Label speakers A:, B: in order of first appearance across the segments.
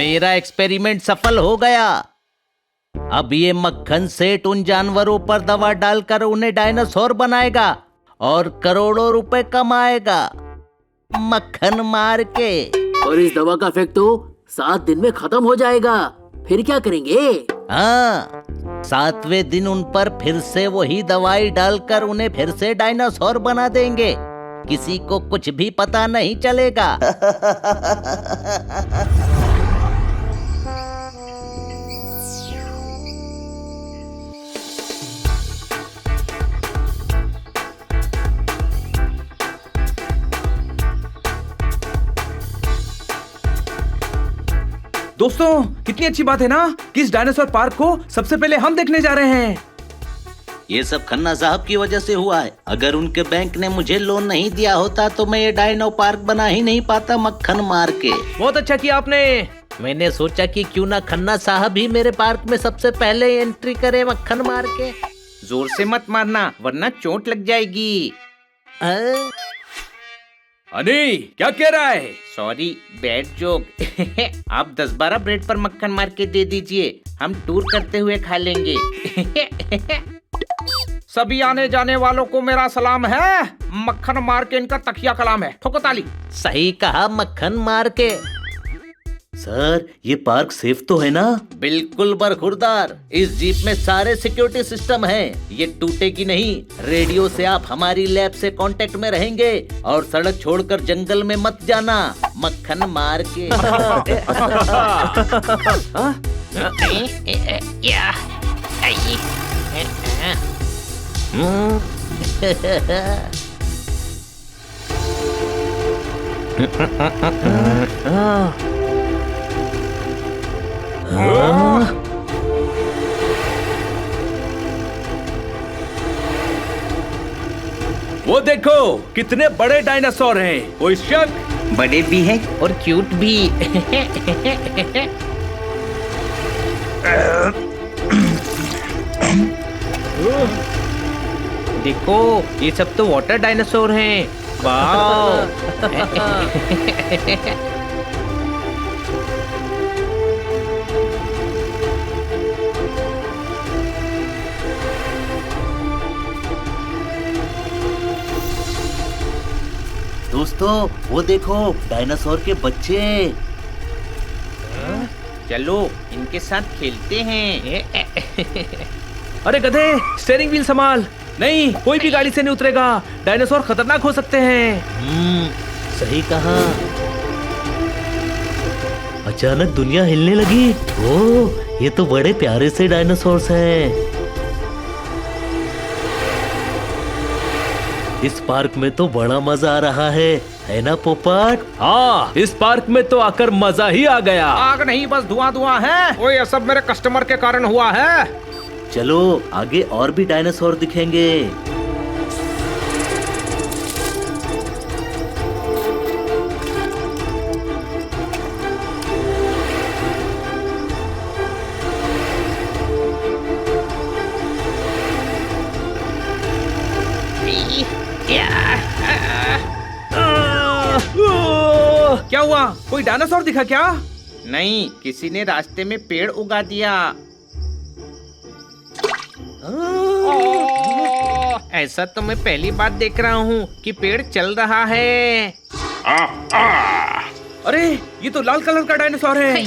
A: मेरा एक्सपेरिमेंट सफल हो गया। अब ये मक्खन सेठ उन जानवरों पर दवा डालकर उन्हें डायनासोर बनाएगा और करोड़ों रुपए कमाएगा मक्खन मार के।
B: और इस दवा का इफेक्ट तो 7 दिन में खत्म हो जाएगा। फिर क्या करेंगे?
A: हाँ, 7वें दिन उन पर फिर से वही दवाई डालकर उन्हें फिर से डायनासोर बना देंगे। किसी को कुछ भी पता नहीं चलेगा।
C: दोस्तों, कितनी अच्छी बात है ना कि इस डायनासोर पार्क को सबसे पहले हम देखने जा रहे हैं।
A: ये सब खन्ना साहब की वजह से हुआ है। अगर उनके बैंक ने मुझे लोन नहीं दिया होता तो मैं ये डायनो पार्क बना ही नहीं पाता मक्खन मार के।
C: बहुत अच्छा किया आपने।
A: मैंने सोचा कि क्यों ना खन्ना साहब ही मेरे पार्क में सबसे पहले एंट्री करे मक्खन मार के।
C: जोर से मत मारना वरना चोट लग जाएगी। अरे क्या कह रहा है?
D: Sorry, bad joke. आप 10-12 ब्रेड पर मक्खन मार के दे दीजिए, हम टूर करते हुए खा लेंगे।
C: सभी आने जाने वालों को मेरा सलाम है। मक्खन मार के इनका तकिया कलाम है। ठोको ताली।
A: सही कहा मक्खन मार के। सर, ये पार्क सेफ तो है ना? बिल्कुल बरखुरदार। इस जीप में सारे सिक्योरिटी सिस्टम हैं। ये टूटेगी नहीं। रेडियो से आप हमारी लैब से कांटेक्ट में रहेंगे और सड़क छोड़कर जंगल में मत जाना मक्खन मार के।
C: वो देखो कितने बड़े डायनासोर हैं। कोई शक?
D: बड़े भी हैं और क्यूट भी। देखो, ये सब तो वाटर डायनासोर हैं। वाह।
A: दोस्तों, वो देखो डायनासोर के बच्चे।
D: चलो इनके साथ खेलते हैं।
C: अरे गधे, स्टीयरिंग व्हील संभाल। नहीं, कोई भी गाड़ी से नहीं उतरेगा। डायनासोर खतरनाक हो सकते हैं।
A: सही कहा। अचानक दुनिया हिलने लगी। ओह, ये तो बड़े प्यारे से डायनासोर्स हैं। इस पार्क में तो बड़ा मजा आ रहा है ना पोपट?
C: हाँ, इस पार्क में तो आकर मजा ही आ गया।
D: आग नहीं, बस धुआं धुआं है।
C: ओए, ये सब मेरे कस्टमर के कारण हुआ है।
A: चलो आगे और भी डायनासोर दिखेंगे।
C: क्या हुआ? कोई डायनासोर दिखा क्या?
D: नहीं, किसी ने रास्ते में पेड़ उगा दिया। ऐसा तो मैं पहली बार देख रहा हूँ कि पेड़ चल रहा है।
C: अरे, ये तो लाल कलर का डायनासोर है।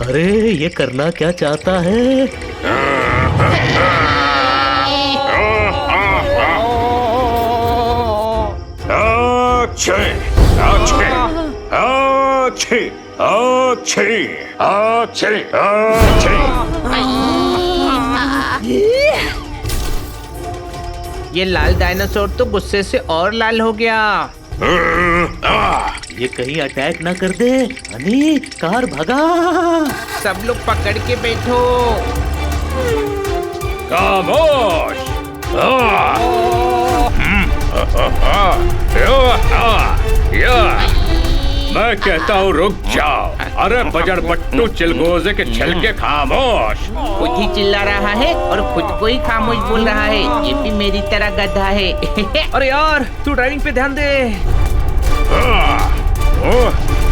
A: अरे, ये करना क्या चाहता है?
D: ये लाल डायनासोर तो गुस्से से और लाल हो गया।
A: ये कहीं अटैक ना कर दे। हनी, कार भगा।
D: सब लोग पकड़ के बैठो।
C: कार
E: खामोश। मैं कहता हूँ रुक जाओ। अरे बजर बट्टू चिलगोजे के छिलके खामोश।
D: खुद ही चिल्ला रहा है और खुद को ही खामोश बोल रहा है। ये भी मेरी तरह गधा है।
C: अरे यार तू ड्राइविंग पे ध्यान दे।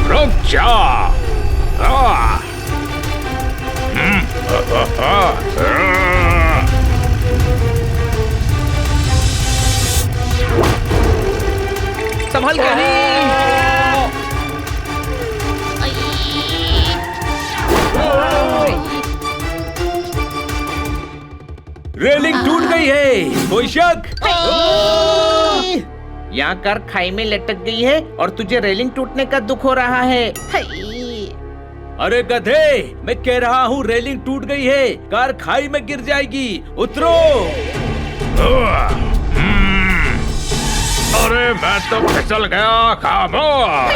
E: रुक जा।
C: संभल के नहीं। रेलिंग टूट गई है, कोई शक?
D: यहाँ कार खाई में लटक गई है और तुझे रेलिंग टूटने का दुख हो रहा है।
C: अरे गधे, मैं कह रहा हूँ रेलिंग टूट गई है, कार खाई में गिर जाएगी, उतरो।
E: अरे मैं तो फिसल गया। खामोश।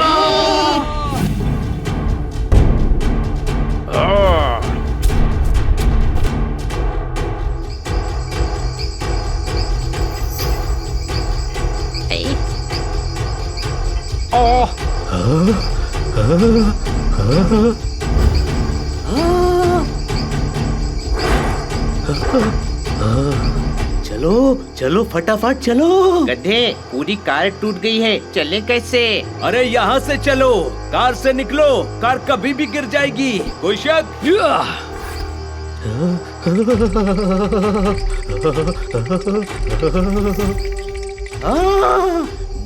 A: चलो चलो फटाफट चलो।
D: गधे, पूरी कार टूट गई है, चले कैसे?
C: अरे यहाँ से चलो, कार से निकलो, कार कभी भी गिर जाएगी, कोई शक?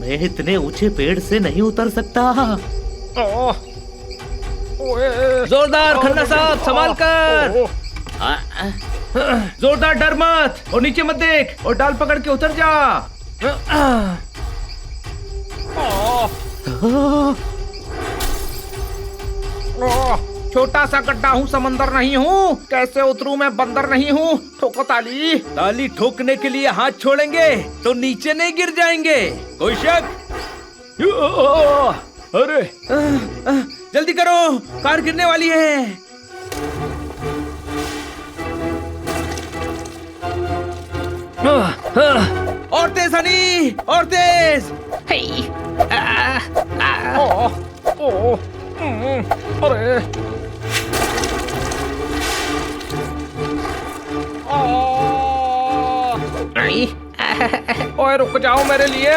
A: मैं इतने ऊंचे पेड़ से नहीं उतर सकता।
C: जोरदार खन्ना साहब, संभाल कर। जोरदार डर मत, और नीचे मत देख, और डाल पकड़ के उतर जा।
D: छोटा सा गड्ढा हूँ, समंदर नहीं हूँ। कैसे उतरूं, मैं बंदर नहीं हूँ। ठोको ताली।
C: ताली ठोकने के लिए हाथ छोड़ेंगे तो नीचे नहीं गिर जाएंगे, कोई शक? अरे जल्दी करो, कार गिरने वाली है। और तेज हनी, और तेज।
D: ओए रुक जाओ मेरे लिए।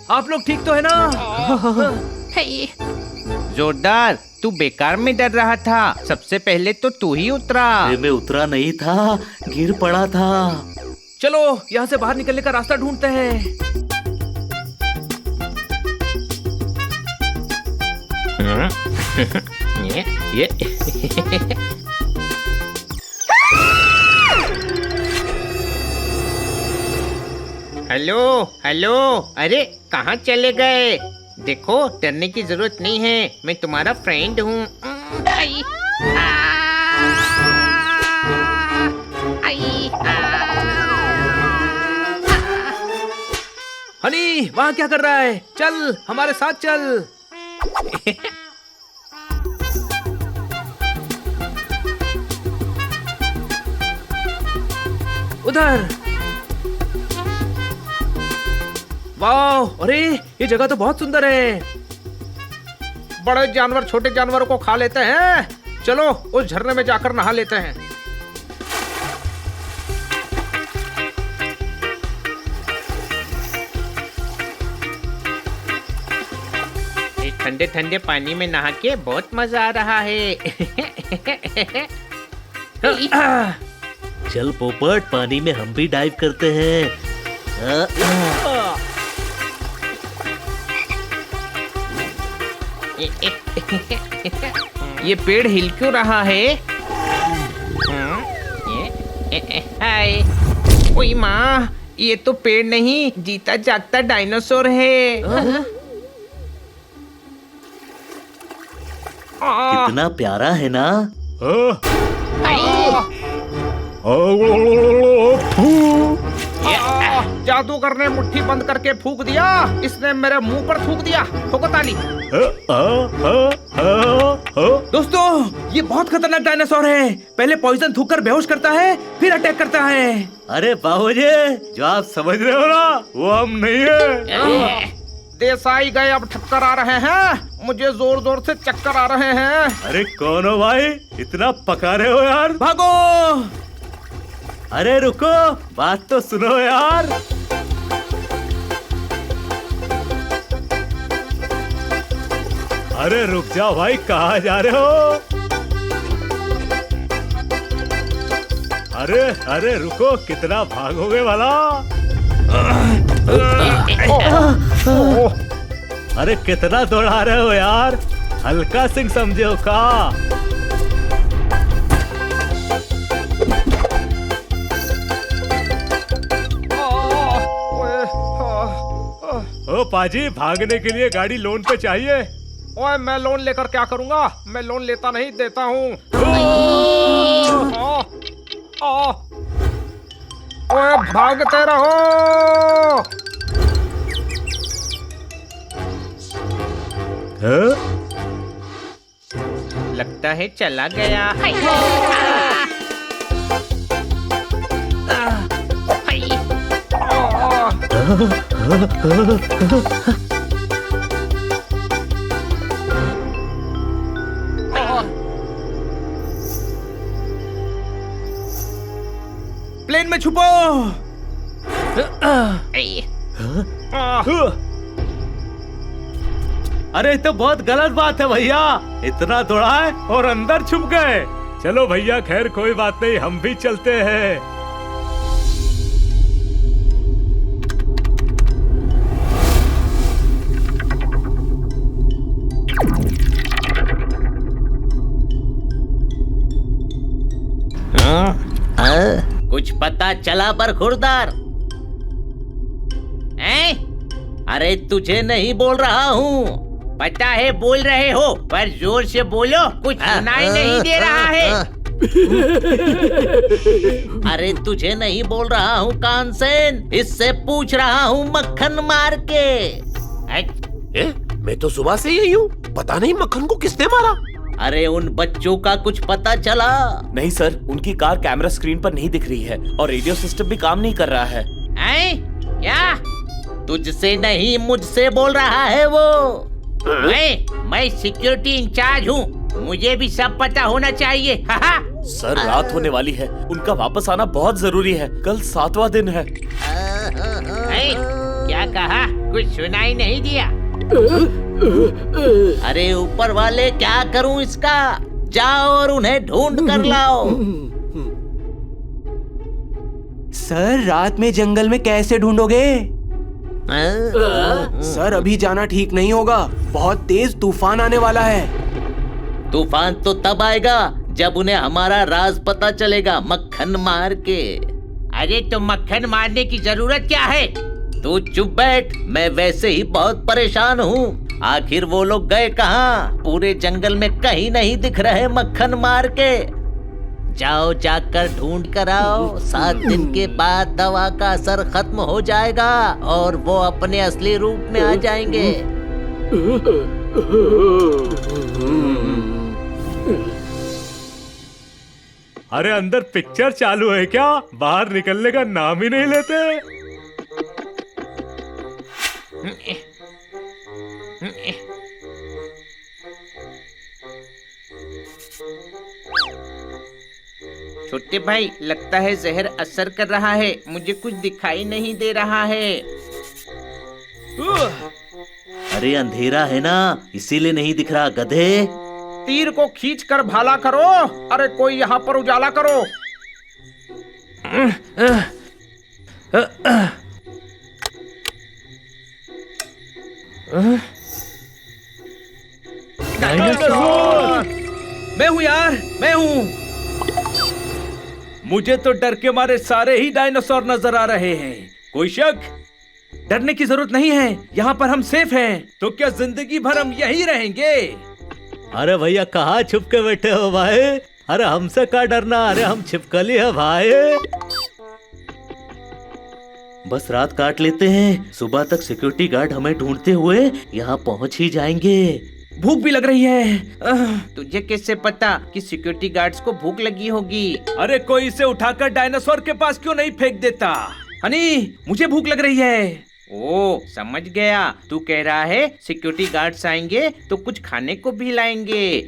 C: आप लोग ठीक तो है ना?
D: जोरदार, तू बेकार में डर रहा था। सबसे पहले तो तू ही उतरा।
A: मैं उतरा नहीं था, गिर पड़ा था।
C: चलो यहाँ से बाहर निकलने का रास्ता ढूंढते हैं।
D: हेलो हेलो, अरे कहाँ चले गए? देखो, डरने की जरूरत नहीं है, मैं तुम्हारा फ्रेंड हूँ।
C: हनी, वहाँ क्या कर रहा है? चल हमारे साथ चल। उधर। वाह, अरे ये जगह तो बहुत सुंदर है।
D: बड़े जानवर छोटे जानवरों को खा लेते हैं। चलो उस झरने में जाकर नहा लेते हैं। इस ठंडे ठंडे पानी में नहा के बहुत मजा आ रहा है।
A: चल पोपट, पानी में हम भी डाइव करते हैं।
D: ये पेड़ हिल क्यों रहा है? हाय, ओई माँ, ये तो पेड़ नहीं, जीता जागता डायनासोर है।
A: कितना प्यारा है ना।
D: जादूगर ने मुट्ठी बंद करके फूंक दिया, इसने मेरे मुंह पर थूक दिया। ठोको ताली।
C: दोस्तों, ये बहुत खतरनाक डायनासोर है। पहले पॉइजन थूक कर बेहोश करता है, फिर अटैक करता है।
A: अरे बाबूजी, जो आप समझ रहे हो ना, वो हम नहीं है।
D: देसाई गए, अब ठक्कर आ रहे हैं। मुझे जोर जोर से चक्कर आ रहे हैं।
A: अरे कौन हो भाई, इतना पका रहे हो यार?
C: भागो।
A: अरे रुको, बात तो सुनो यार। अरे रुक जाओ भाई, कहाँ जा रहे हो? अरे अरे रुको, कितना भागोगे वाला? अरे कितना दौड़ा रहे हो यार, हल्का सिंह समझे हो का? ओ पाजी, भागने के लिए गाड़ी लोन पे चाहिए।
D: ओए, मैं लोन लेकर क्या करूंगा? मैं लोन लेता नहीं, देता हूँ। ओए, भागते रहो। लगता है चला गया।
C: प्लेन में छुपो।
A: अरे तो बहुत गलत बात है भैया, इतना दौड़ाए और अंदर छुप गए। चलो भैया, खैर कोई बात नहीं, हम भी चलते हैं।
F: कुछ पता चला बरखुरदार? अरे तुझे नहीं बोल रहा हूँ। पता है बोल रहे हो, पर जोर से बोलो, कुछ सुनाई नहीं दे रहा है। अरे तुझे नहीं बोल रहा हूँ कानसेन, इससे पूछ रहा हूँ मक्खन मार के।
G: मैं तो सुबह से यही हूँ, पता नहीं मक्खन को किसने मारा।
F: अरे उन बच्चों का कुछ पता चला?
H: नहीं सर, उनकी कार कैमरा स्क्रीन पर नहीं दिख रही है और रेडियो सिस्टम भी काम नहीं कर रहा है।
F: क्या? तुझसे नहीं, मुझसे बोल रहा है वो। मैं सिक्योरिटी इंचार्ज हूँ, मुझे भी सब पता होना चाहिए।
H: सर, रात होने वाली है, उनका वापस आना बहुत जरूरी है। कल 7वां दिन है।
F: क्या कहा? कुछ सुनाई नहीं दिया। अरे ऊपर वाले, क्या करूं इसका? जाओ और उन्हें ढूंढ कर लाओ।
I: सर, रात में जंगल में कैसे ढूंढोगे? सर, अभी जाना ठीक नहीं होगा, बहुत तेज तूफान आने वाला है।
F: तूफान तो तब आएगा जब उन्हें हमारा राज पता चलेगा, मक्खन मार के। अरे तो मक्खन मारने की जरूरत क्या है? तू चुप बैठ, मैं वैसे ही बहुत परेशान हूँ। आखिर वो लोग गए कहाँ? पूरे जंगल में कहीं नहीं दिख रहे मक्खन मार के। जाओ, जाकर ढूंढ कर आओ। 7 दिन के बाद दवा का असर खत्म हो जाएगा और वो अपने असली रूप में आ जाएंगे।
A: अरे अंदर पिक्चर चालू है क्या? बाहर निकलने का नाम ही नहीं लेते।
D: छोटे भाई, लगता है जहर असर कर रहा है, मुझे कुछ दिखाई नहीं दे रहा है।
A: अरे अंधेरा है ना, इसीलिए नहीं दिख रहा गधे।
D: तीर को खींच कर भाला करो। अरे कोई यहाँ पर उजाला करो।
C: मैं हूँ यार, मैं हूँ। मुझे तो डर के मारे सारे ही डायनासोर नजर आ रहे हैं। कोई शक? डरने की जरूरत नहीं है, यहाँ पर हम सेफ हैं। तो क्या जिंदगी भर हम यहीं रहेंगे?
A: अरे भैया कहाँ छुप के बैठे हो भाई? अरे हमसे क्या डरना, अरे हम छिपकली है भाई। बस रात काट लेते हैं, सुबह तक सिक्योरिटी गार्ड हमें ढूंढते हुए यहाँ पहुँच ही जाएंगे।
C: भूख भी लग रही है।
D: तुझे कैसे पता कि सिक्योरिटी गार्ड्स को भूख लगी होगी?
C: अरे कोई इसे उठाकर डायनासोर के पास क्यों नहीं फेंक देता? हनी, मुझे भूख लग रही है।
D: ओ समझ गया, तू कह रहा है सिक्योरिटी गार्ड्स आएंगे तो कुछ खाने को भी लाएंगे।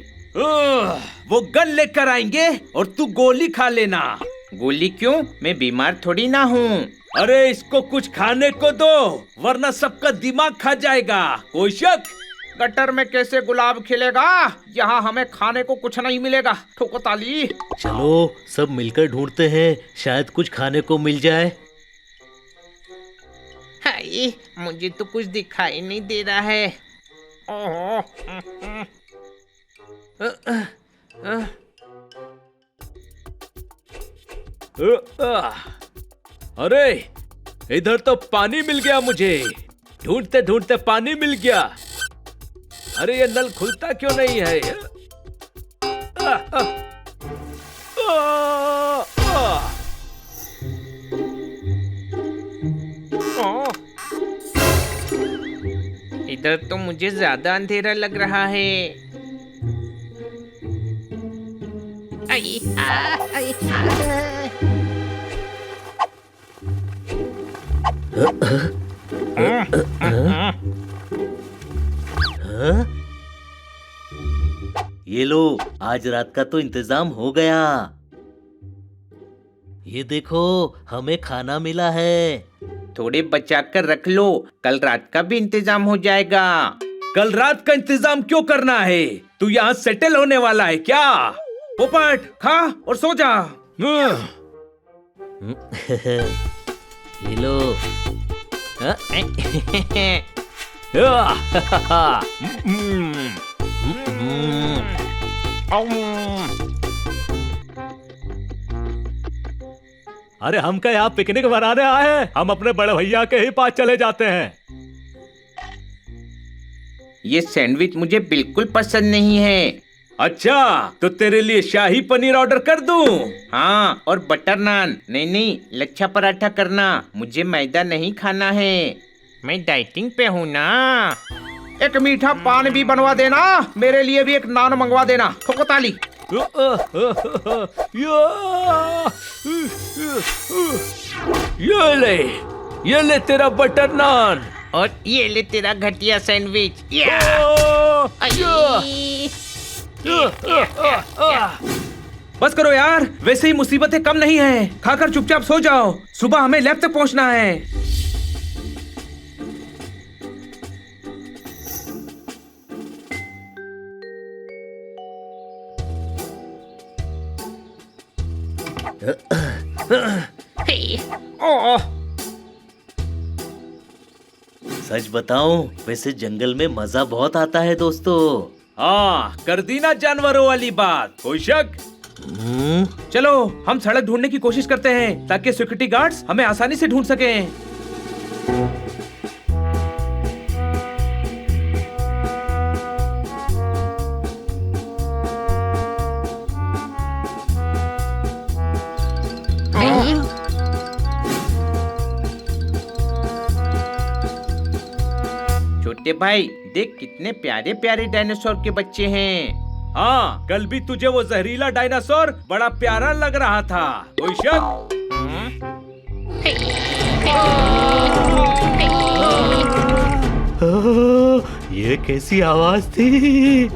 C: वो गन लेकर आएंगे और तू गोली खा लेना।
D: गोली क्यों? मैं बीमार थोड़ी ना हूँ।
C: अरे इसको कुछ खाने को दो, वरना सबका दिमाग खा जाएगा। कोई शक?
D: गटर में कैसे गुलाब खिलेगा? यहाँ हमें खाने को कुछ नहीं मिलेगा। ठोको ताली।
A: चलो सब मिलकर ढूंढते हैं, शायद कुछ खाने को मिल जाए।
D: हाय, मुझे तो कुछ दिखाई नहीं दे रहा है। ओहो।
C: अरे इधर तो पानी मिल गया मुझे, ढूंढते ढूंढते पानी मिल गया। अरे ये नल खुलता क्यों नहीं है?
D: इधर तो मुझे ज्यादा अंधेरा लग रहा है। आई, आई,
A: ये लो, आज रात का तो इंतजाम हो गया। ये देखो, हमें खाना मिला है।
D: थोड़े बचा कर रख लो, कल रात का भी इंतजाम हो जाएगा।
C: कल रात का इंतजाम क्यों करना है? तू यहाँ सेटल होने वाला है क्या? पोपट खा और सो जा।
A: ये लो। अरे हम क्या यहाँ पिकनिक मनाने आए हैं? हम अपने बड़े भैया के ही पास चले जाते हैं।
D: ये सैंडविच मुझे बिल्कुल पसंद नहीं है।
C: अच्छा, तो तेरे लिए शाही पनीर ऑर्डर कर दूं?
D: हाँ, और बटर नान। नहीं, लच्छा पराठा करना, मुझे मैदा नहीं खाना है। मैं डाइटिंग पे हूँ ना। एक मीठा पान भी बनवा देना, मेरे लिए भी एक नान मंगवा देना। ठोको ताली।
C: ये ले तेरा बटर नान,
D: और ये ले तेरा घटिया सैंडविच।
C: बस करो यार, वैसे ही मुसीबतें कम नहीं है। खाकर चुपचाप सो जाओ, सुबह हमें लैब तक पहुंचना है।
A: सच बताऊं, वैसे जंगल में मजा बहुत आता है दोस्तों।
C: हाँ, कर दी ना जानवरों वाली बात। कोई शक? चलो हम सड़क ढूंढने की कोशिश करते हैं, ताकि सिक्योरिटी गार्ड्स हमें आसानी से ढूंढ सकें।
D: छोटे भाई, देख कितने प्यारे प्यारे डायनासोर के बच्चे हैं।
C: हाँ, कल भी तुझे वो जहरीला डायनासोर बड़ा प्यारा लग रहा था। कोई शक?
A: ये कैसी आवाज थी?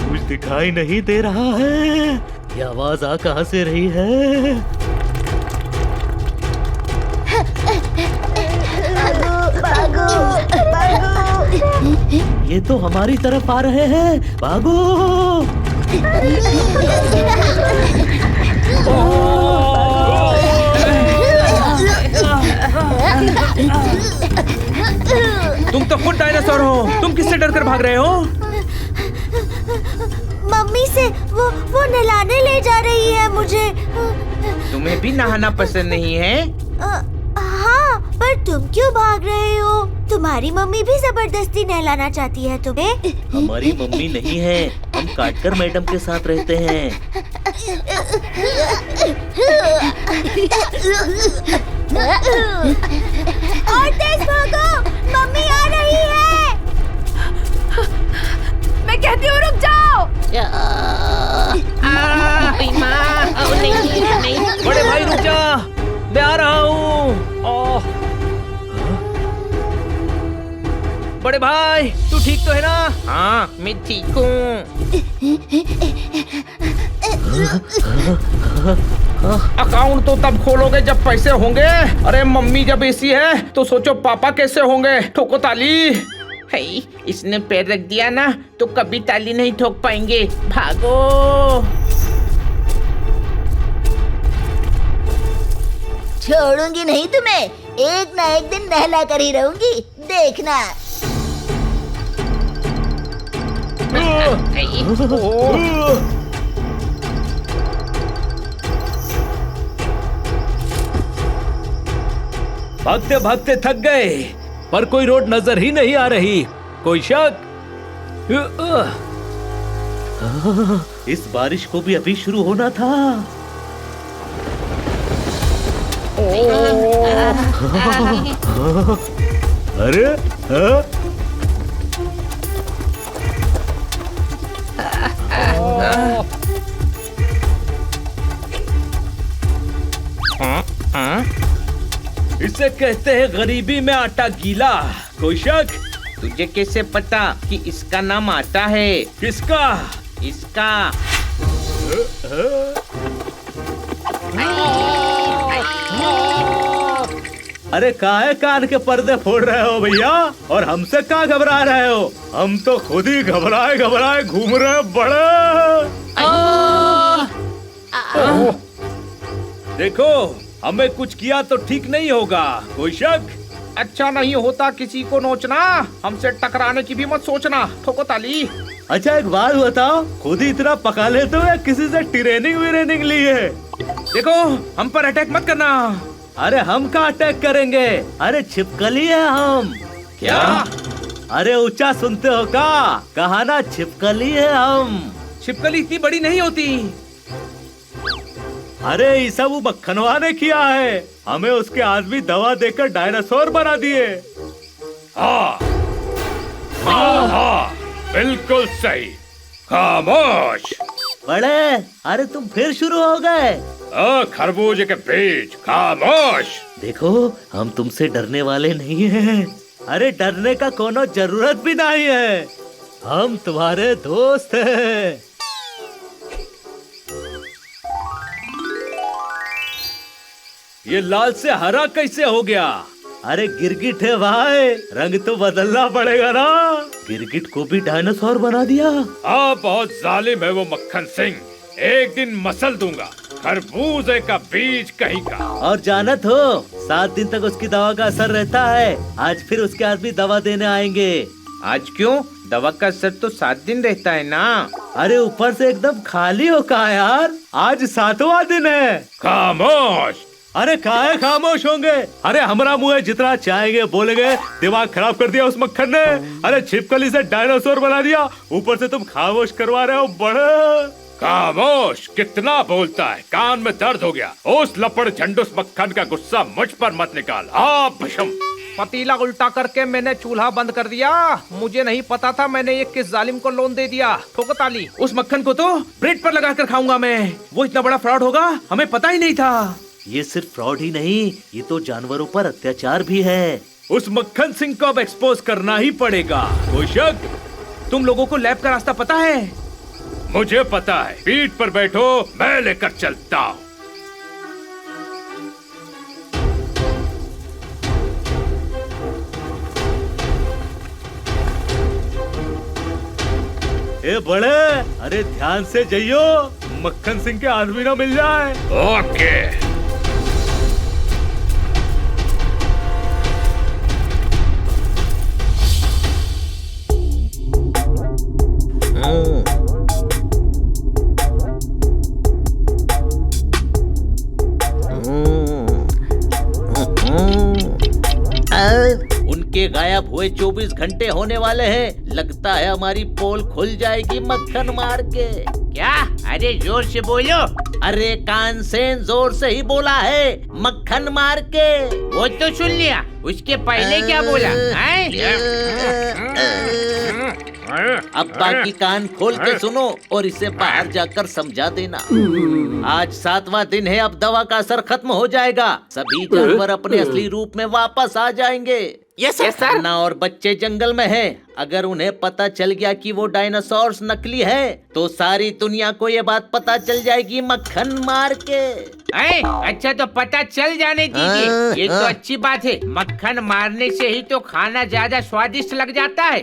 A: कुछ दिखाई नहीं दे रहा है। ये आवाज आ कहां से रही है? ये तो हमारी तरफ आ रहे हैं। भागो!
C: तुम तो खुद डायनासोर हो, तुम किससे डरकर भाग रहे हो?
J: मम्मी से वो नहलाने ले जा रही है मुझे।
D: तुम्हें भी नहाना पसंद नहीं है?
J: हाँ, पर तुम क्यों भाग रहे हो? तुम्हारी मम्मी भी जबरदस्ती नहलाना चाहती है तुम्हें?
A: हमारी मम्मी नहीं है, हम काटकर मैडम के साथ रहते हैं।
J: और तेज भागो, मम्मी आ रही है।
K: मैं कहती हूँ रुक जाओ।
C: बड़े भाई रुक जा, मैं आ रहा हूँ। बड़े भाई तू ठीक तो है ना?
D: हाँ मैं ठीक हूँ। अकाउंट तो तब खोलोगे जब पैसे होंगे। अरे मम्मी जब ऐसी है तो सोचो पापा कैसे होंगे। ठोको ताली। है, इसने पैर रख दिया ना तो कभी ताली नहीं ठोक पाएंगे। भागो।
J: छोड़ूंगी नहीं तुम्हें, एक ना एक दिन नहला कर ही रहूंगी, देखना।
C: भागते भागते थक गए, पर कोई रोड नजर ही नहीं आ रही। कोई शक?
A: इस बारिश को भी अभी शुरू होना था। अरे
C: इसे कहते हैं गरीबी में आटा गीला। कोई शक?
D: तुझे कैसे पता कि इसका नाम आटा है?
C: किसका?
D: इसका।
A: अरे काहे कान के पर्दे फोड़ रहे हो भैया, और हमसे कहाँ घबरा रहे हो? हम तो खुद ही घबराए घबराए घूम रहे हैं बड़े।
C: देखो, हमें कुछ किया तो ठीक नहीं होगा। कोई शक?
D: अच्छा नहीं होता किसी को नोचना, हमसे टकराने की भी मत सोचना। ठोको ताली।
A: अच्छा एक बात बताओ, खुद ही इतना पका लेते हो या किसी से ट्रेनिंग ली है?
C: देखो, हम पर अटैक मत करना।
A: अरे हम कहाँ अटैक करेंगे? अरे छिपकली है हम।
C: क्या?
A: अरे ऊंचा सुनते हो का? कहा ना छिपकली है हम।
C: छिपकली इतनी बड़ी नहीं होती।
A: अरे ये सब वो मक्खनवा ने किया है, हमें उसके आदमी दवा देकर डायनासोर बना दिए।
E: हाँ हाँ हाँ, बिल्कुल सही। खामोश।
A: बड़े, अरे तुम फिर शुरू हो गए।
E: खरबूजे के बीज, खामोश।
A: देखो, हम तुमसे डरने वाले नहीं हैं। अरे डरने का कोनो जरूरत भी नहीं है, हम तुम्हारे दोस्त हैं।
C: ये लाल से हरा कैसे हो गया?
A: अरे गिरगिट है भाई, रंग तो बदलना पड़ेगा ना। गिरगिट को भी डायनासोर बना दिया।
E: हाँ बहुत जालिम है वो मक्खन सिंह, एक दिन मसल दूंगा। खरबूजे का बीज कहीं का।
A: और जानत हो, 7 दिन तक उसकी दवा का असर रहता है। आज फिर उसके आदमी दवा देने आएंगे।
D: आज क्यों? दवा का असर तो 7 दिन रहता है ना।
A: अरे ऊपर से एकदम खाली हो का यार, आज 7वां दिन है।
E: खामोश।
A: अरे काहे खामोश होंगे? अरे हमारा मुंह है, जितना चाहेंगे बोलेंगे। दिमाग खराब कर दिया उस मक्खन ने। अरे छिपकली से डायनासोर बना दिया, ऊपर से तुम खामोश करवा रहे हो बड़े।
E: खामोश, कितना बोलता है, कान में दर्द हो गया। उस लपड़ झंडूस मक्खन का गुस्सा मुझ पर मत निकाल। भशम।
D: पतीला उल्टा करके मैंने चूल्हा बंद कर दिया। मुझे नहीं पता था मैंने ये किस जालिम को लोन दे दिया। ठोको ताली।
C: उस मक्खन को तो ब्रेड पर लगा कर खाऊंगा मैं। वो इतना बड़ा फ्रॉड होगा, हमें पता ही नहीं था।
A: ये सिर्फ फ्रॉड ही नहीं, ये तो जानवरों पर अत्याचार भी है।
C: उस मक्खन सिंह को अब एक्सपोज करना ही पड़ेगा। कोई शक? तुम लोगों को लैब का रास्ता पता है?
E: मुझे पता है, पीठ पर बैठो, मैं लेकर चलता हूँ।
A: ए बड़े, अरे ध्यान से जाइयो, मक्खन सिंह के आदमी ना मिल जाए।
E: ओके।
A: उनके गायब
F: हुए 24 घंटे होने वाले हैं। लगता है हमारी पोल खुल जाएगी मक्खन मार के।
D: क्या? अरे जोर से बोलो।
F: अरे कान से जोर से ही बोला है, मक्खन मार के।
D: वो तो सुन लिया, उसके पहले क्या बोला?
F: अब बाकी कान खोल के सुनो और इसे बाहर जाकर समझा देना। आज 7वां दिन है, अब दवा का असर खत्म हो जाएगा। सभी जानवर अपने असली रूप में वापस आ जाएंगे।
G: Yes sir.
F: अन्ना और बच्चे जंगल में हैं। अगर उन्हें पता चल गया कि वो डायनासोर्स नकली है तो सारी दुनिया को ये बात पता चल जाएगी मक्खन मार के।
D: अच्छा तो पता चल जाने दीजिए, ये तो अच्छी बात है। मक्खन मारने से ही तो खाना ज्यादा स्वादिष्ट लग जाता है।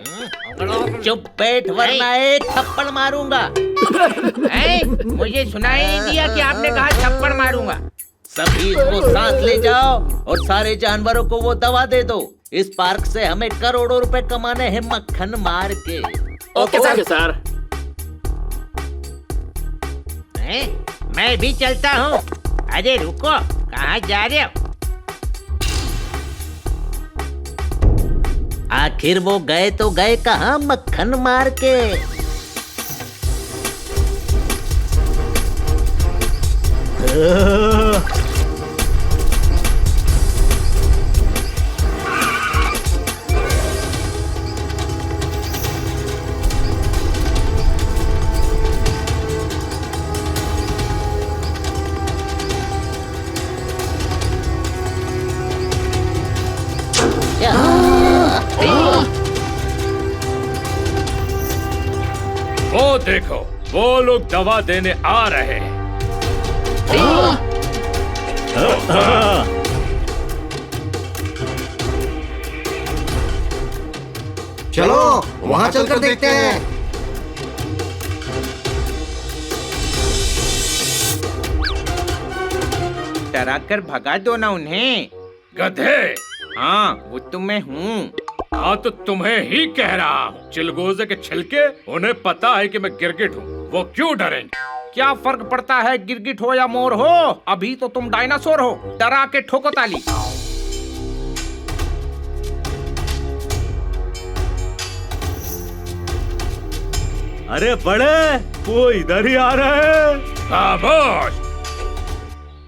F: चुप बैठ वरना एक थप्पड़ मारूंगा।
D: मुझे सुनाई नहीं दिया कि आपने कहा थप्पड़ मारूंगा।
F: सभी इसको साथ ले जाओ और सारे जानवरों को वो दवा दे दो। इस पार्क से हमें करोड़ों रुपए कमाने हैं मक्खन मार के।
B: Okay sir.
D: मैं भी चलता हूँ। अरे रुको, कहाँ जा रहे हो?
F: आखिर वो गए तो गए कहाँ मक्खन मार के।
E: वो देखो, वो लोग दवा देने आ रहे हैं।
L: चलो वहाँ चलकर देखते हैं।
D: डराकर भगा दो ना उन्हें।
E: गधे।
D: हाँ वो तो मैं हूँ।
E: हाँ तो तुम्हें ही कह रहा हूँ, चिलगोजे के छिलके। उन्हें पता है कि मैं गिरगिट हूँ, वो क्यों डरेंगे?
D: क्या फर्क पड़ता है गिरगिट हो या मोर हो? अभी तो तुम डायनासोर हो। डरा के ठोको ताली।
H: अरे बड़े, वो इधर ही आ रहे हैं।
E: खामोश।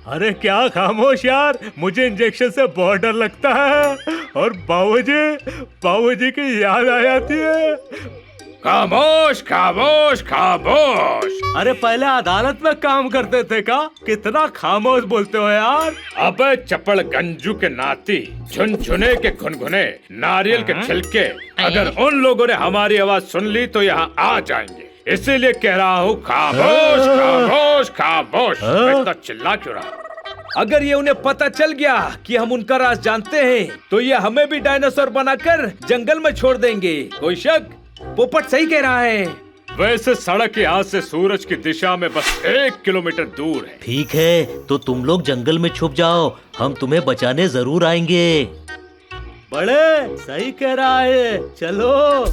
H: अरे क्या खामोश यार, मुझे इंजेक्शन से बहुत डर लगता है और बाबूजी की याद आ जाती है।
E: खामोश खामोश खामोश।
H: अरे पहले अदालत में काम करते थे का? कितना खामोश बोलते हो यार।
E: अबे चपड़ गंजू के नाती, झुनझुने के घुनघुने, नारियल के छिलके, अगर उन लोगों ने हमारी आवाज सुन ली तो यहाँ आ जाएंगे। इसीलिए कह रहा हूँ खामोश खामोश खामोश। इतना चिल्ला क्यों रहा?
C: अगर ये उन्हें पता चल गया कि हम उनका राज जानते हैं तो ये हमें भी डायनासोर बनाकर जंगल में छोड़ देंगे। कोई शक? पोपट सही कह रहा है।
E: वैसे सड़क यहाँ से सूरज की दिशा में बस 1 किलोमीटर दूर है।
A: ठीक है, तो तुम लोग जंगल में छुप जाओ, हम तुम्हें बचाने जरूर आएंगे।
H: बड़े सही कह रहा है, चलो।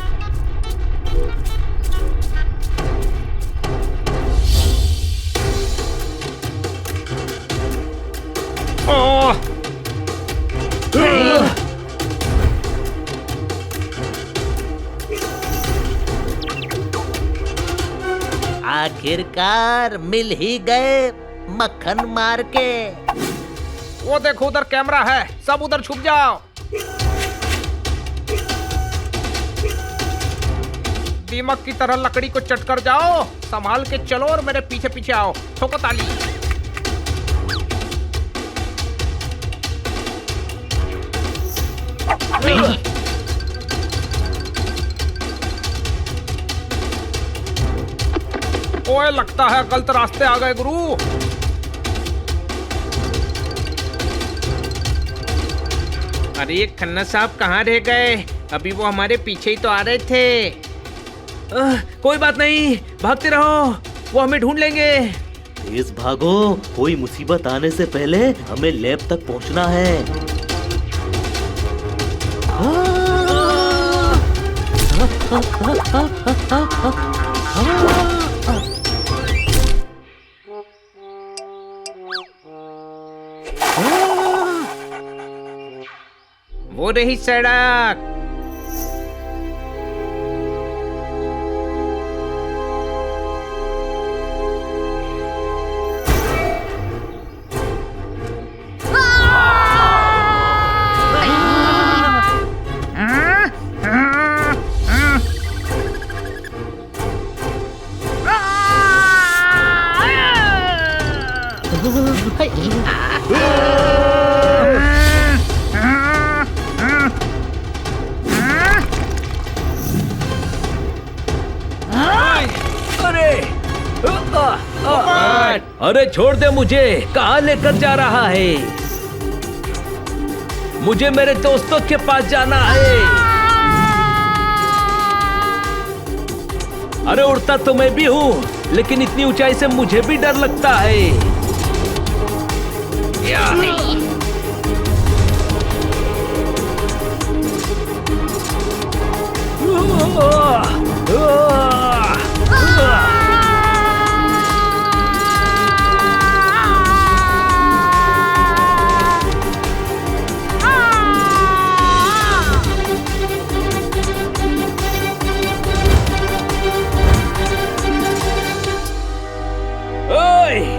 F: आखिरकार मिल ही गए मक्खन मार के।
D: वो देखो उधर कैमरा है, सब उधर छुप जाओ। दीमक की तरह लकड़ी को चट कर जाओ। संभाल के चलो और मेरे पीछे पीछे आओ। ठोको ताली। ओए लगता है गलत रास्ते आ गए गुरु। अरे खन्ना साहब कहाँ रह गए? अभी वो हमारे पीछे ही तो आ रहे थे।
C: कोई बात नहीं, भागते रहो, वो हमें ढूंढ लेंगे।
A: तेज भागो, कोई मुसीबत आने से पहले हमें लैब तक पहुंचना है।
D: वो रही सड़क।
C: अरे छोड़ दे मुझे, कहाँ लेकर जा रहा है? मुझे मेरे दोस्तों के पास जाना है। अरे उड़ता तो मैं भी हूँ, लेकिन इतनी ऊंचाई से मुझे भी डर लगता है।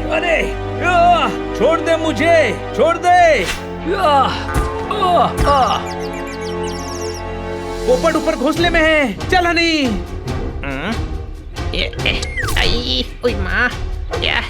C: अरे छोड़ दे मुझे, छोड़ दे। पोपट ऊपर घोंसले में है, चल हनी।
D: आई ओए माँ, या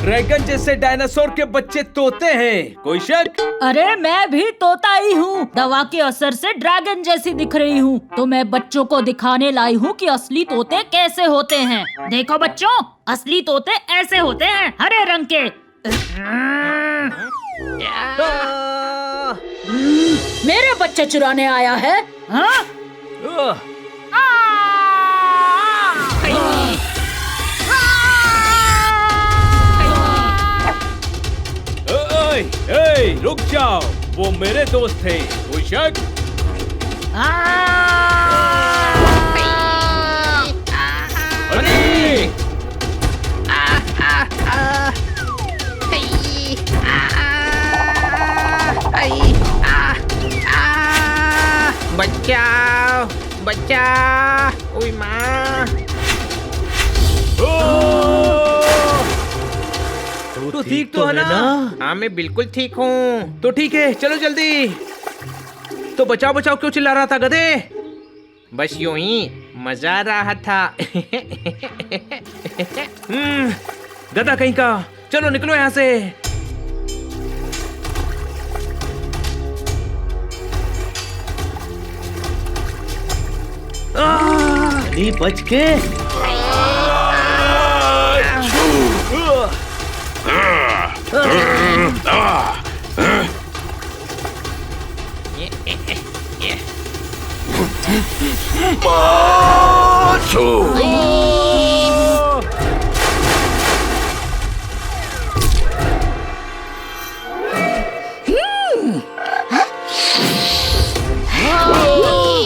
C: ड्रैगन जैसे डायनासोर के बच्चे तोते हैं, कोई शक?
K: अरे मैं भी तोता ही हूँ, दवा के असर से ड्रैगन जैसी दिख रही हूँ, तो मैं बच्चों को दिखाने लाई हूँ कि असली तोते कैसे होते हैं। देखो बच्चों, असली तोते ऐसे होते हैं, हरे रंग के। मेरे बच्चे चुराने आया है, हाँ?
C: ए, रुक जाओ, वो मेरे दोस्त थे, कोई शक? अरे!
D: बचाओ, बचाओ, ओए माँ।
C: तो ठीक तो है ना?
D: हाँ मैं बिल्कुल ठीक हूँ।
C: तो ठीक है, चलो जल्दी। तो बचाओ बचाओ क्यों चिल्ला रहा था गधे?
D: बस यूं ही मजा आ रहा था।
C: गधा कहीं का, चलो निकलो यहाँ से। बच के।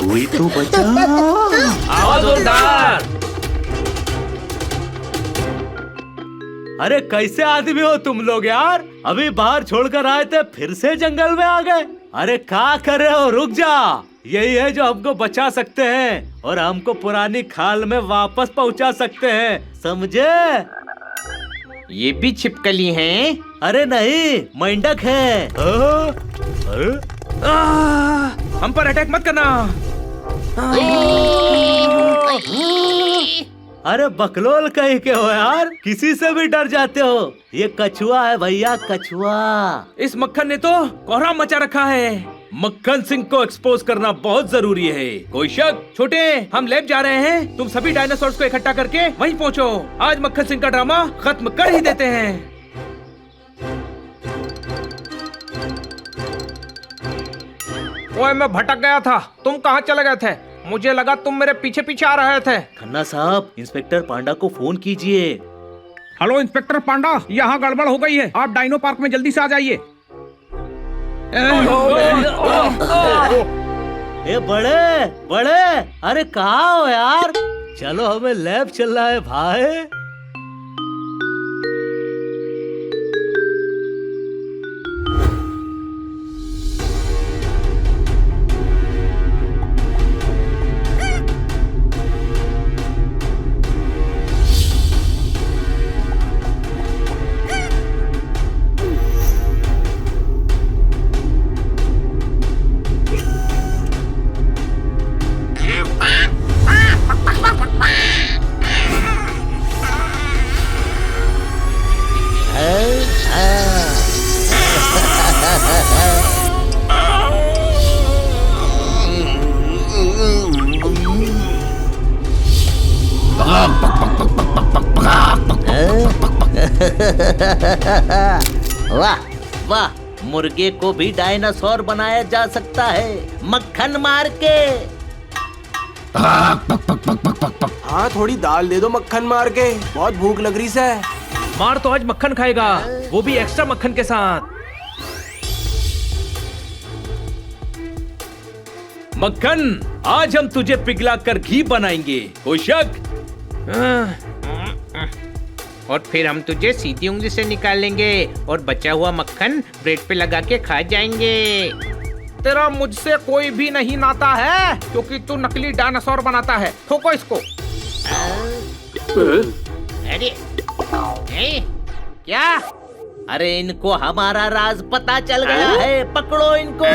A: कोई तो बचा।
C: आवाज जोरदार। अरे कैसे आदमी हो तुम लोग यार? अभी बाहर छोड़कर आए थे, फिर से जंगल में आ गए। अरे क्या कर रहे हो? रुक जा। यही है जो हमको बचा सकते हैं और हमको पुरानी खाल में वापस पहुंचा सकते हैं, समझे?
D: ये भी छिपकली हैं?
A: अरे नहीं, मेंढक है।
C: हम पर अटैक मत करना।
A: अरे बकलोल कहीं के हो यार, किसी से भी डर जाते हो। ये कछुआ है भैया, कछुआ।
C: इस मक्खन ने तो कोहराम मचा रखा है। मक्खन सिंह को एक्सपोज करना बहुत जरूरी है, कोई शक? छोटे, हम लैब जा रहे हैं, तुम सभी डायनासोर्स को इकट्ठा करके वहीं पहुंचो। आज मक्खन सिंह का ड्रामा खत्म कर ही देते हैं।
D: ओए मैं भटक गया था, तुम कहाँ चले गए थे? मुझे लगा तुम मेरे पीछे पीछे आ रहे थे।
A: खन्ना साहब, इंस्पेक्टर पांडा को फोन कीजिए।
M: हेलो इंस्पेक्टर पांडा, यहाँ गड़बड़ हो गई है, आप डायनो पार्क में जल्दी से आ जाइए।
A: ए बड़े बड़े, अरे कहाँ हो यार? चलो हमें लैब चलना है भाई।
F: वाह वाह, मुर्गे को भी डायनासोर बनाया जा सकता है मक्खन मार के।
I: हाँ, थोड़ी दाल दे दो मक्खन मार के, बहुत भूख लग रही है।
D: मार तो आज मक्खन खाएगा, वो भी एक्स्ट्रा मक्खन के साथ।
C: मक्खन, आज हम तुझे पिघला कर घी बनाएंगे, कोशक।
D: और फिर हम तुझे सीधी उंगली से निकालेंगे और बचा हुआ मक्खन ब्रेड पे लगा के खा जाएंगे। तेरा मुझसे कोई भी नहीं नाता है, क्योंकि तू नकली डायनासोर बनाता है। ठोको इसको।
F: अरे क्या? अरे इनको हमारा राज पता चल गया है, पकड़ो इनको।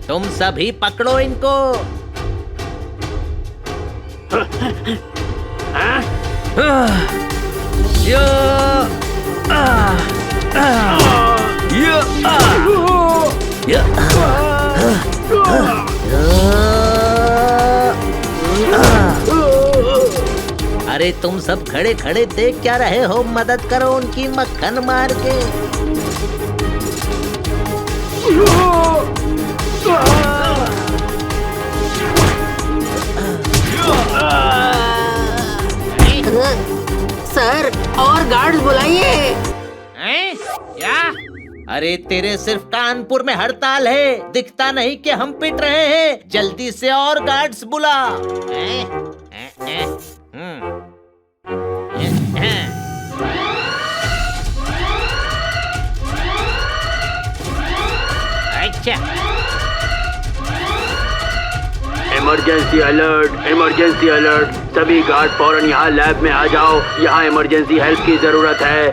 F: तुम सभी पकड़ो इनको। अरे तुम सब खड़े खड़े देख क्या रहे हो? मदद करो उनकी मक्खन मार के।
J: सर, और गार्ड्स बुलाइए।
F: क्या? अरे तेरे सिर्फ कानपुर में हड़ताल है, दिखता नहीं कि हम पिट रहे हैं। जल्दी से और गार्ड्स बुला। अच्छा,
B: इमरजेंसी अलर्ट, इमरजेंसी अलर्ट। सभी गार्ड फौरन यहाँ लैब में आ जाओ, यहाँ इमरजेंसी हेल्प की जरूरत है।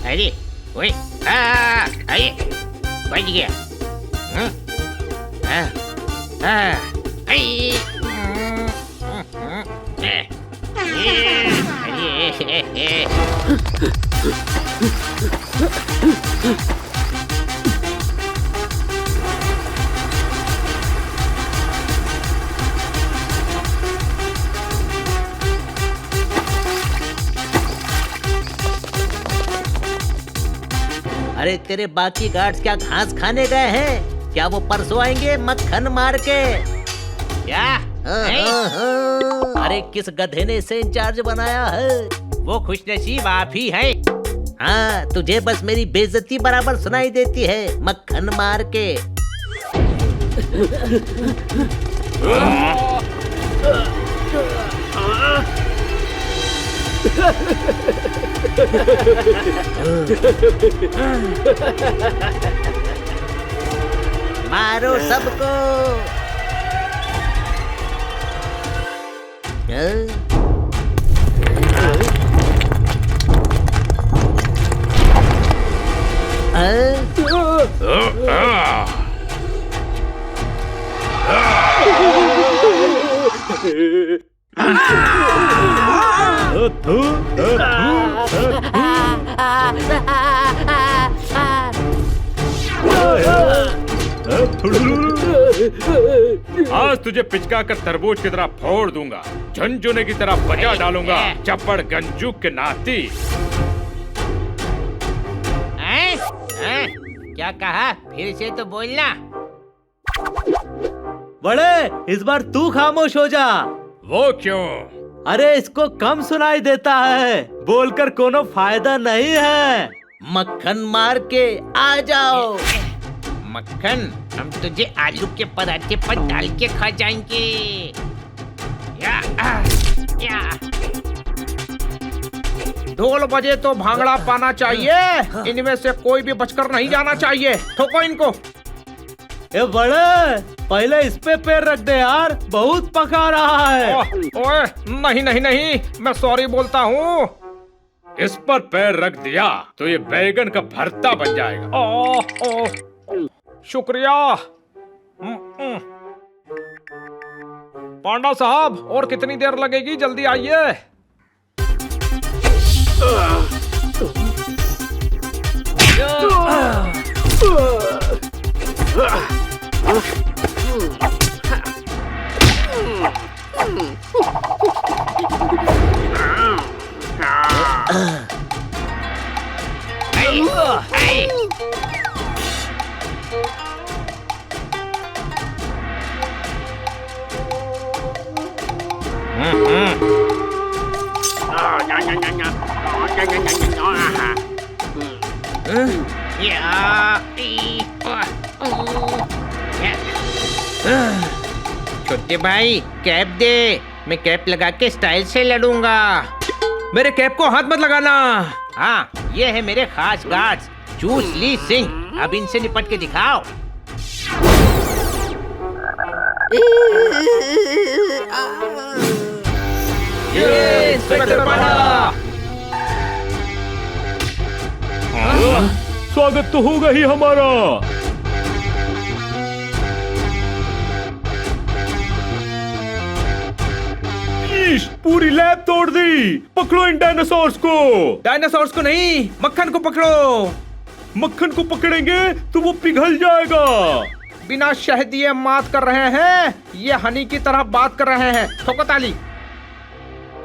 D: अरे ओए, अरे बच गया।
F: अरे तेरे बाकी गार्ड्स क्या घास खाने गए हैं? क्या वो परसों आएंगे मक्खन मार के? क्या? अरे किस गधे ने इसे इंचार्ज बनाया है?
D: वो खुशनसीब आप ही है।
F: हाँ, तुझे बस मेरी बेइज्जती बराबर सुनाई देती है मक्खन मार के। मारो सबको।
E: आज तुझे पिचका कर तरबूज की तरह फोड़ दूंगा, झुनझुने की तरह बजा डालूंगा, चप्पड़ गंजू के नाती।
D: क्या कहा? फिर से तो बोलना।
C: बड़े, इस बार तू खामोश हो जा।
E: वो क्यों?
C: अरे इसको कम सुनाई देता है, बोलकर कोनो फायदा नहीं है।
F: मक्खन मार के आ जाओ।
D: मक्खन, हम तुझे आलू के पराठे पर डाल के खा जाएंगे। या, या। ढोल बजे तो भांगड़ा पाना चाहिए। इनमें से कोई भी बचकर नहीं जाना चाहिए। ठोको इनको।
C: ए बड़े, पहले इस पे पैर रख दे यार, बहुत पका रहा है।
D: ओए नहीं नहीं नहीं, मैं सॉरी बोलता हूँ।
E: इस पर पैर रख दिया तो ये बैगन का भरता बन जाएगा।
D: शुक्रिया। पांडा साहब, और कितनी देर लगेगी? जल्दी आइए। छोटे भाई, कैप दे। मैं कैप लगा के स्टाइल से लड़ूंगा। मेरे कैप को हाथ मत लगाना। हाँ, ये है मेरे खास गार्ड्स, चूस ली सिंह। अब इनसे निपट के दिखाओ। ये इंस्पेक्टर पांडा।
H: स्वागत तो होगा ही हमारा। पूरी लैब तोड़ दी। पकड़ो इन डायनासोर्स को।
D: डायनासोर्स को नहीं, मक्खन को पकड़ो।
H: मक्खन को पकड़ेंगे तो वो पिघल जाएगा।
D: बिना शहद दिए बात कर रहे हैं, ये हनी की तरह बात कर रहे हैं। ठोको ताली।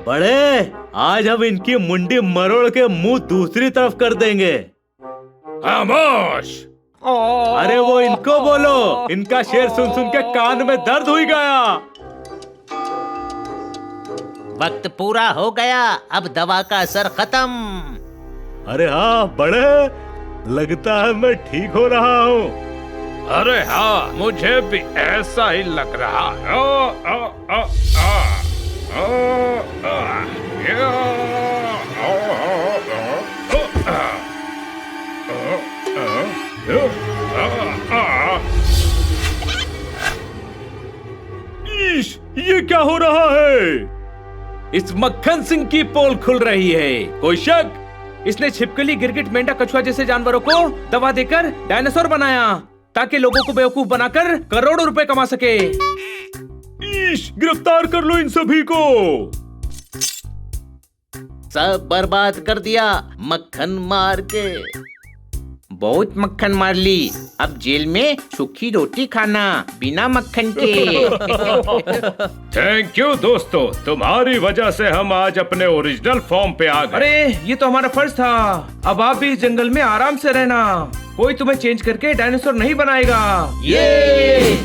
C: बड़े, आज हम इनकी मुंडी मरोड़ के मुंह दूसरी तरफ कर देंगे।
E: खामोश।
C: अरे वो इनको बोलो, इनका शेर सुन सुन के कान में दर्द हुई गया।
F: वक्त पूरा हो गया, अब दवा का असर खत्म।
H: अरे हाँ बड़े, लगता है मैं ठीक हो रहा हूँ।
E: अरे हाँ, मुझे भी ऐसा ही लग रहा है।
C: ये क्या हो रहा है? इस मक्खन सिंह की पोल खुल रही है। कोई शक?
D: इसने छिपकली, गिरगिट, मेंढक, कछुआ जैसे जानवरों को दवा देकर डायनासोर बनाया ताकि लोगों को बेवकूफ बनाकर करोड़ों रुपए कमा सके।
H: गिरफ्तार कर लो इन सभी को।
F: सब बर्बाद कर दिया मक्खन मार के।
D: बहुत मक्खन मार ली, अब जेल में सूखी रोटी खाना बिना मक्खन के।
E: थैंक यू दोस्तों, तुम्हारी वजह से हम आज अपने ओरिजिनल फॉर्म पे आ गए।
D: अरे ये तो हमारा फर्ज था। अब आप भी इस जंगल में आराम से रहना। कोई तुम्हें चेंज करके डायनासोर नहीं बनाएगा। ये